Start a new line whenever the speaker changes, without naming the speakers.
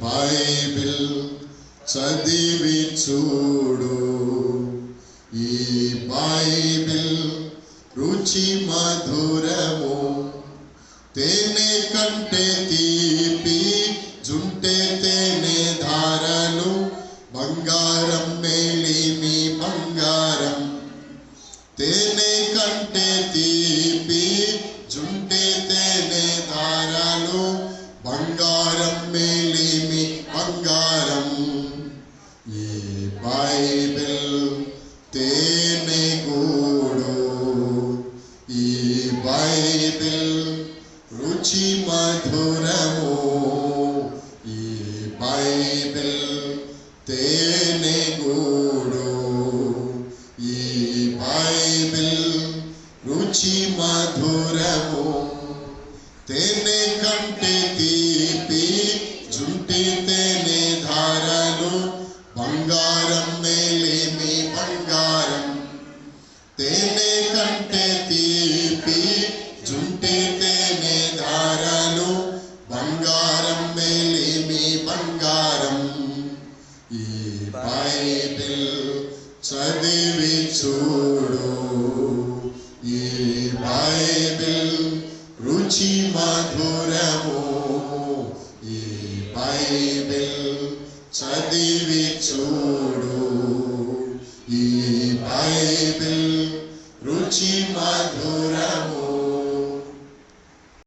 Bible చదివి చూడు, ఈ బైబిల్ రుచి మధురము, తేనె కంటే తీపి, జుంటే తేనె ధారలు, బంగారం మేలిమి బంగారం. తేనె కంటే తీపి, జుంటే తేనె ధారలు, బంగారం మేలిమి బంగారం. ఈ బైబిల్ తేనె గూడు, ఈ బైబిల్ రుచి మధురము, ఈ బైబిల్ తేనె గూడు, ఈ బైబిల్ రుచి మధురము. తేనె కంటే తీపి, జుంటి తేనె ధారలు, బంగారం మేలిమి బంగారం. తేనె కంటే తీపి, జుంటి తేనె ధారలు, బంగారం మేలిమి బంగారం. ఈ బైబిల్ చదివి చూడు, ఈ బైబిల్ రుచి మధురము, ఈ బైబిల్ చదివి చూడు, ఈ బైబిల్ రుచి మధురము.